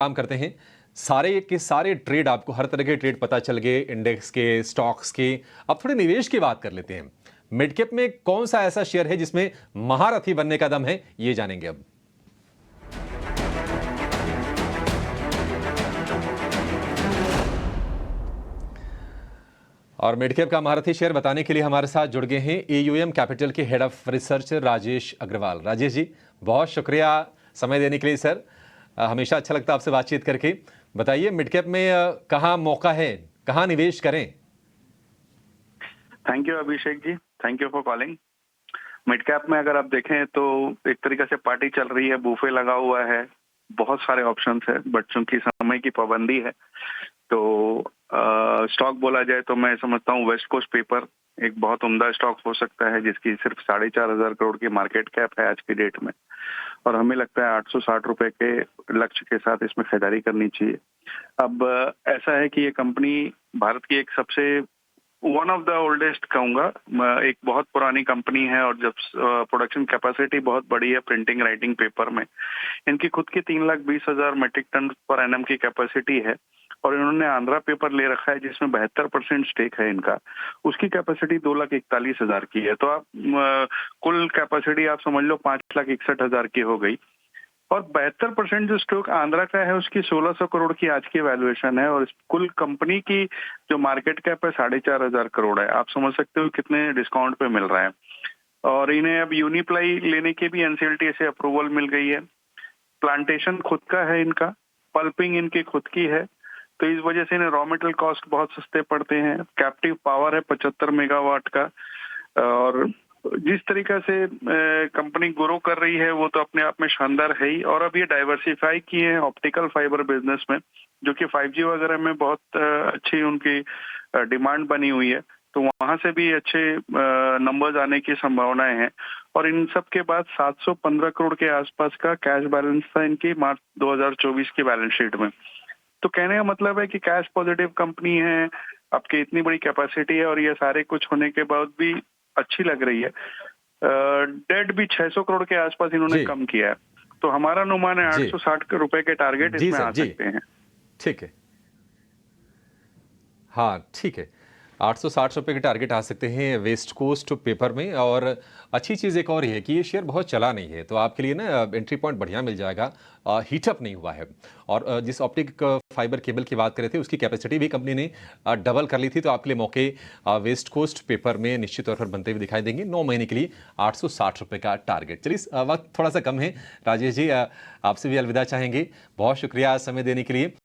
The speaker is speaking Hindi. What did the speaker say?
काम करते हैं। सारे के सारे ट्रेड आपको हर तरह के ट्रेड पता चल गए, इंडेक्स के, स्टॉक्स के। अब थोड़े निवेश की बात कर लेते हैं। मिड कैप में कौन सा ऐसा शेयर है जिसमें महारथी बनने का दम है, ये जानेंगे अब। और मिड कैप का महारथी शेयर बताने के लिए हमारे साथ जुड़ गए हैं एयूएम कैपिटल के head of research Rajesh Agarwal. Rajesh ji, बहुत शुक्रिया समय देने के लिए सर। हमेशा अच्छा लगता है आपसे बातचीत करके। बताइए मिड कैप में कहाँ मौका है, कहाँ निवेश करें? Thank you Abhishek ji, thank you for calling. Mid cap में अगर आप देखें तो एक तरीके से पार्टी चल रही है, बूफे लगा हुआ है, बहुत सारे ऑप्शंस है, बच्चों की समय की पाबंदी है। तो स्टॉक बोला जाए तो मैं समझता हूँ वेस्ट कोस्ट पेपर एक बहुत उम्दा स्टॉक हो सकता है, जिसकी सिर्फ 4,500 करोड़ की मार्केट कैप है आज की डेट में, और हमें लगता है 860 रुपए के लक्ष्य के साथ इसमें खरीदारी करनी चाहिए। अब ऐसा है कि ये कंपनी भारत की एक सबसे वन ऑफ द ओल्डेस्ट कहूंगा, एक बहुत पुरानी कंपनी है, और जब प्रोडक्शन कैपेसिटी बहुत बड़ी है प्रिंटिंग राइटिंग पेपर में, इनकी खुद की 3,20,000 मेट्रिक टन पर एनएम की कैपेसिटी है, और इन्होंने आंध्रा पेपर ले रखा है जिसमें 72% स्टेक है इनका, उसकी कैपेसिटी 2,41,000 की है। तो आप कुल कैपेसिटी आप समझ लो 5,61,000 की हो गई, और 72% जो स्टॉक आंध्रा का है उसकी 1,600 करोड़ की आज की वैल्यूएशन है, और कुल कंपनी की जो मार्केट कैप है 4,500 करोड़ है। आप समझ सकते हो कितने डिस्काउंट पे मिल रहा है। और इन्हें अब यूनिप्लाई लेने की भी एनसीएलटी से अप्रूवल मिल गई है। प्लांटेशन खुद का है इनका, पल्पिंग इनकी खुद की है, तो इस वजह से इन्हें रॉ मटेरियल कॉस्ट बहुत सस्ते पड़ते हैं। कैप्टिव पावर है 75 मेगावाट का, और जिस तरीके से कंपनी ग्रो कर रही है वो तो अपने आप में शानदार है ही। और अब ये डाइवर्सिफाई किए हैं ऑप्टिकल फाइबर बिजनेस में, जो कि 5G वगैरह में बहुत अच्छी उनकी डिमांड बनी हुई है, तो वहां से भी अच्छे नंबर्स आने की संभावनाएं हैं। और इन सब के बाद 715 करोड़ के आसपास का कैश बैलेंस था इनकी मार्च 2024 की बैलेंस शीट में। तो कहने का मतलब है कि कैश पॉजिटिव कंपनी है, आपकी इतनी बड़ी कैपेसिटी है, और ये सारे कुछ होने के बाद भी अच्छी लग रही है। डेट भी 600 करोड़ के आसपास इन्होंने कम किया है, तो हमारा अनुमान है 860 रुपए के टारगेट इसमें आ सकते हैं। ठीक है, हाँ ठीक है, 860 रुपए के टारगेट आ सकते हैं वेस्ट कोस्ट पेपर में। और अच्छी चीज़ एक और ये है कि ये शेयर बहुत चला नहीं है, तो आपके लिए ना एंट्री पॉइंट बढ़िया मिल जाएगा। हीटअप नहीं हुआ है। और जिस ऑप्टिक फाइबर केबल की बात कर रहे थे उसकी कैपेसिटी भी कंपनी ने डबल कर ली थी, तो आपके लिए मौके वेस्ट कोस्ट पेपर में निश्चित तौर पर बनते हुए दिखाई देंगे। 9 महीने के लिए 860 रुपये का टारगेट। चलिए वक्त थोड़ा सा कम है राजेश जी, आपसे भी अलविदा चाहेंगे। बहुत शुक्रिया समय देने के लिए।